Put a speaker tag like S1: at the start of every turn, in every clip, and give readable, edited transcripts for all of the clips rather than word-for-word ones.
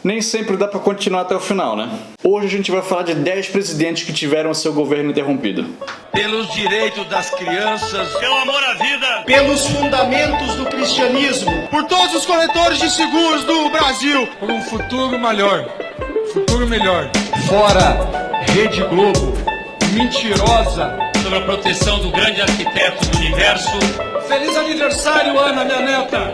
S1: Nem sempre dá pra continuar até o final, né? Hoje a gente vai falar de 10 presidentes que tiveram seu governo interrompido.
S2: Pelos direitos das crianças,
S3: pelo amor à vida,
S4: pelos fundamentos do cristianismo,
S2: por todos os corretores de seguros do Brasil, por um futuro melhor,
S4: Fora Rede Globo, mentirosa,
S3: sob a proteção do grande arquiteto do universo.
S4: Feliz aniversário, Ana, minha neta!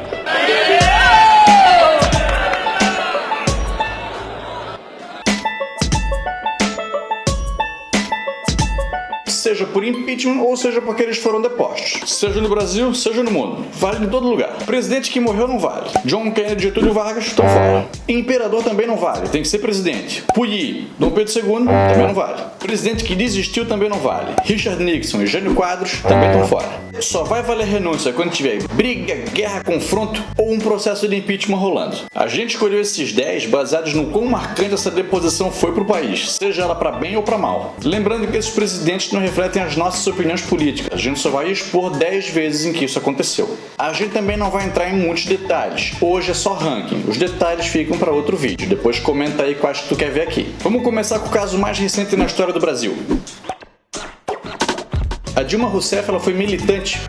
S1: Seja por impeachment ou seja porque eles foram depostos. Seja no Brasil, seja no mundo. Vale em todo lugar. Presidente que morreu não vale. John Kennedy e Getúlio Vargas estão fora. Imperador também não vale, tem que ser presidente. Puyi, Dom Pedro II também não vale. Presidente que desistiu também não vale. Richard Nixon e Jânio Quadros também estão fora. Só vai valer renúncia quando tiver briga, guerra, confronto ou um processo de impeachment rolando. A gente escolheu esses 10 baseados no quão marcante essa deposição foi pro país, seja ela para bem ou para mal. Lembrando que esses presidentes não refletem as nossas opiniões políticas, a gente só vai expor 10 vezes em que isso aconteceu. A gente também não vai entrar em muitos detalhes, hoje é só ranking, os detalhes ficam para outro vídeo, depois comenta aí quais que tu quer ver aqui. Vamos começar com o caso mais recente na história do Brasil. A Dilma Rousseff, ela foi militante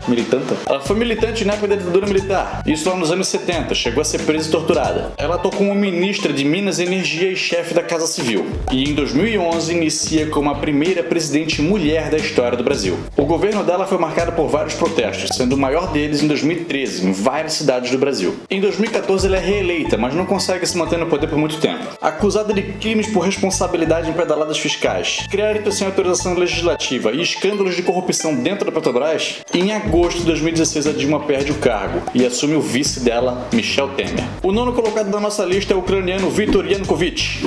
S1: na época da ditadura militar, isso lá nos anos 70, chegou a ser presa e torturada. Ela atuou como ministra de Minas e Energia e chefe da Casa Civil, e em 2011 inicia como a primeira presidente mulher da história do Brasil. O governo dela foi marcado por vários protestos, sendo o maior deles em 2013, em várias cidades do Brasil. Em 2014 ela é reeleita, mas não consegue se manter no poder por muito tempo. Acusada de crimes por responsabilidade em pedaladas fiscais, crédito sem autorização legislativa e escândalos de corrupção dentro da Petrobras, em agosto de 2016 a Dilma perde o cargo e assume o vice dela, Michel Temer. O nono colocado da nossa lista é o ucraniano Viktor Yanukovych.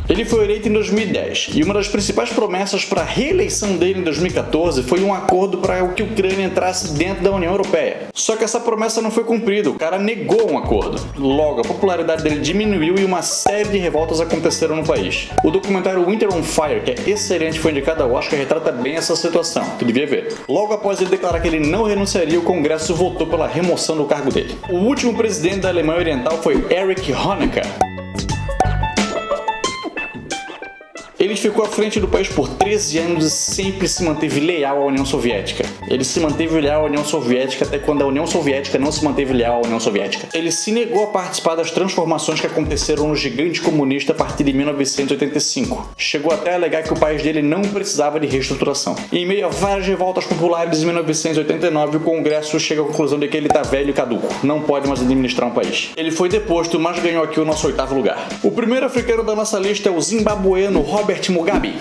S1: Ele foi eleito em 2010 e uma das principais promessas para a reeleição dele em 2014 foi um acordo para que a Ucrânia entrasse dentro da União Europeia. Só que essa promessa não foi cumprida, o cara negou um acordo. Logo, a popularidade dele diminuiu e uma série de revoltas aconteceram no país. O documentário Winter on Fire, que é excelente, foi indicado ao Oscar, retrata bem essa situação, tu devia ver. Logo após ele declarar que ele não renunciaria, o Congresso votou pela remoção do cargo dele. O último presidente da Alemanha Oriental foi Erich Honecker. Ele ficou à frente do país por 13 anos e sempre se manteve leal à União Soviética. Ele se manteve leal à União Soviética até quando a União Soviética não se manteve leal à União Soviética. Ele se negou a participar das transformações que aconteceram no gigante comunista a partir de 1985. Chegou até a alegar que o país dele não precisava de reestruturação. E em meio a várias revoltas populares em 1989, o Congresso chega à conclusão de que ele está velho e caduco, não pode mais administrar um país. Ele foi deposto, mas ganhou aqui o nosso 8º lugar. O primeiro africano da nossa lista é o zimbabueno Robert Mugabe.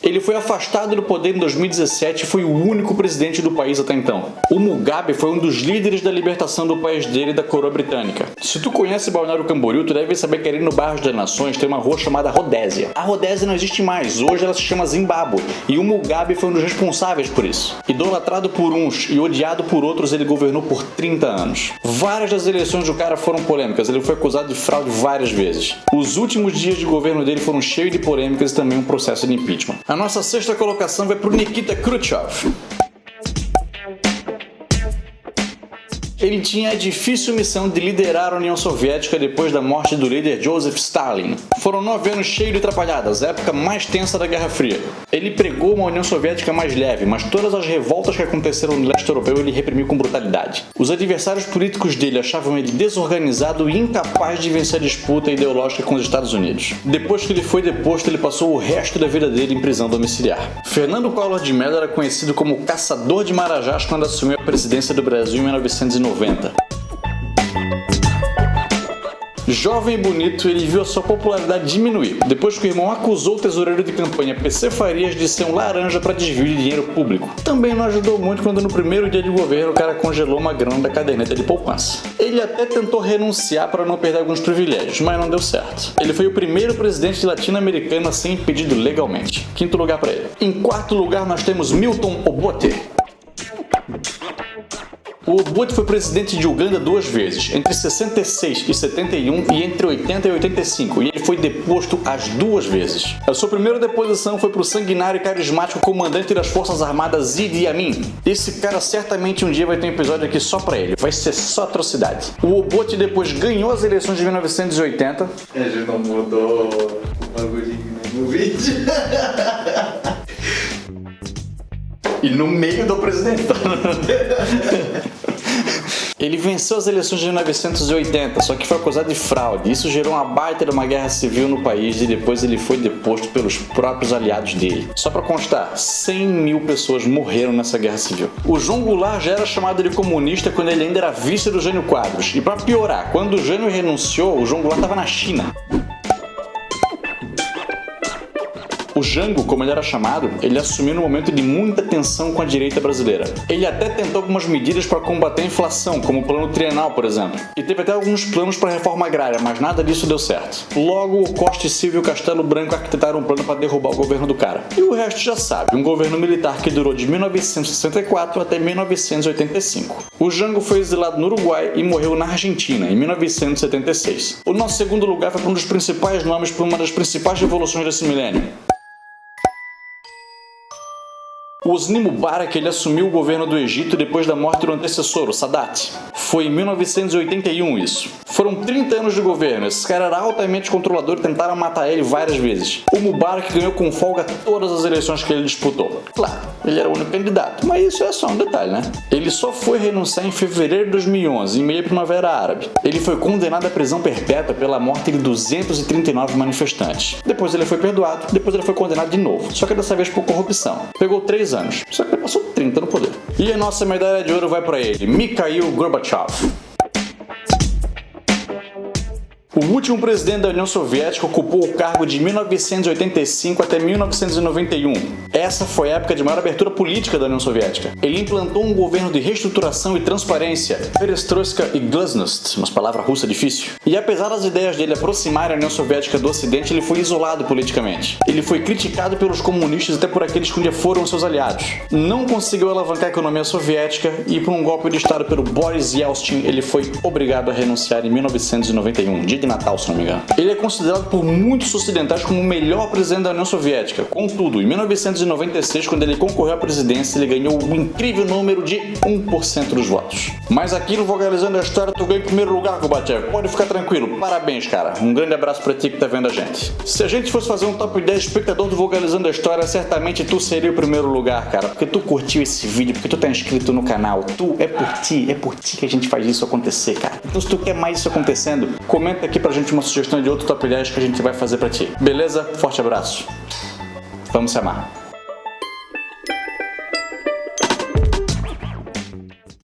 S1: Ele foi afastado do poder em 2017 e foi o único presidente do país até então. O Mugabe foi um dos líderes da libertação do país dele da coroa britânica. Se tu conhece Balneário Camboriú, tu deve saber que ali no bairro das Nações tem uma rua chamada Rodésia. A Rodésia não existe mais, hoje ela se chama Zimbábue, e o Mugabe foi um dos responsáveis por isso. Idolatrado por uns e odiado por outros, ele governou por 30 anos. Várias das eleições do cara foram polêmicas, ele foi acusado de fraude várias vezes. Os últimos dias de governo dele foram cheios de polêmicas e também um processo de impeachment. A nossa 6ª colocação vai para o Nikita Khrushchev. Ele tinha a difícil missão de liderar a União Soviética depois da morte do líder Joseph Stalin. Foram 9 anos cheios de atrapalhadas, a época mais tensa da Guerra Fria. Ele pregou uma União Soviética mais leve, mas todas as revoltas que aconteceram no leste europeu ele reprimiu com brutalidade. Os adversários políticos dele achavam ele desorganizado e incapaz de vencer a disputa ideológica com os Estados Unidos. Depois que ele foi deposto, ele passou o resto da vida dele em prisão domiciliar. Fernando Collor de Mello era conhecido como o caçador de marajás quando assumiu a presidência do Brasil em 1990. Jovem e bonito, ele viu a sua popularidade diminuir, depois que o irmão acusou o tesoureiro de campanha PC Farias de ser um laranja para desvio de dinheiro público. Também não ajudou muito quando no primeiro dia de governo o cara congelou uma grana da caderneta de poupança. Ele até tentou renunciar para não perder alguns privilégios, mas não deu certo. Ele foi o primeiro presidente latino-americano a ser impedido legalmente. 5º lugar para ele. Em 4º lugar nós temos Milton Obote. O Obote foi presidente de Uganda 2 vezes, entre 66 e 71 e entre 80 e 85, e ele foi deposto as 2 vezes. A sua primeira deposição foi para o sanguinário e carismático comandante das Forças Armadas Idi Amin. Esse cara certamente um dia vai ter um episódio aqui só pra ele, vai ser só atrocidade. O Obote depois ganhou as eleições de 1980.
S5: A gente não mudou o bagulhinho no vídeo.
S1: E no meio do presidente. Ele venceu as eleições de 1980, só que foi acusado de fraude. Isso gerou uma baita de uma guerra civil no país e depois ele foi deposto pelos próprios aliados dele. Só pra constar, 100 mil pessoas morreram nessa guerra civil. O João Goulart já era chamado de comunista quando ele ainda era vice do Jânio Quadros. E pra piorar, quando o Jânio renunciou, o João Goulart estava na China. O Jango, como ele era chamado, ele assumiu num momento de muita tensão com a direita brasileira. Ele até tentou algumas medidas para combater a inflação, como o Plano Trienal, por exemplo. E teve até alguns planos para a reforma agrária, mas nada disso deu certo. Logo, o Costa e Silva e o Castelo Branco arquitetaram um plano para derrubar o governo do cara. E o resto já sabe, um governo militar que durou de 1964 até 1985. O Jango foi exilado no Uruguai e morreu na Argentina, em 1976. O nosso segundo lugar foi para um dos principais nomes para uma das principais revoluções desse milênio. O Hosni Mubarak ele assumiu o governo do Egito depois da morte do antecessor, o Sadat. Foi em 1981 isso. Foram 30 anos de governo, esse cara era altamente controlador e tentaram matar ele várias vezes. O Mubarak ganhou com folga todas as eleições que ele disputou. Claro, ele era o único candidato, mas isso é só um detalhe, né? Ele só foi renunciar em fevereiro de 2011, em meio à Primavera Árabe. Ele foi condenado à prisão perpétua pela morte de 239 manifestantes. Depois ele foi perdoado, depois ele foi condenado de novo, só que dessa vez por corrupção. Pegou 3 anos, só que ele passou 30 no poder. E a nossa medalha de ouro vai para ele, Mikhail Gorbachev. O último presidente da União Soviética ocupou o cargo de 1985 até 1991. Essa foi a época de maior abertura política da União Soviética. Ele implantou um governo de reestruturação e transparência, perestroika e glasnost, umas palavras russas difícil. E apesar das ideias dele aproximarem a União Soviética do Ocidente, ele foi isolado politicamente. Ele foi criticado pelos comunistas e até por aqueles que um dia foram seus aliados. Não conseguiu alavancar a economia soviética e por um golpe de estado pelo Boris Yeltsin, ele foi obrigado a renunciar em 1991, dia de Natal, se não me engano. Ele é considerado por muitos ocidentais como o melhor presidente da União Soviética. Contudo, em 1996, quando ele concorreu à presidência, ele ganhou um incrível número de 1% dos votos. Mas aqui no Vogalizando a História, tu ganhou em primeiro lugar, Gorbachev. Pode ficar tranquilo. Parabéns, cara. Um grande abraço pra ti que tá vendo a gente. Se a gente fosse fazer um top 10 espectador do Vogalizando a História, certamente tu seria o primeiro lugar, cara. Porque tu curtiu esse vídeo, porque tu tá inscrito no canal. É por ti que a gente faz isso acontecer, cara. Então se tu quer mais isso acontecendo, comenta aqui pra gente uma sugestão de outro top 10 que a gente vai fazer pra ti. Beleza? Forte abraço. Vamos se amar.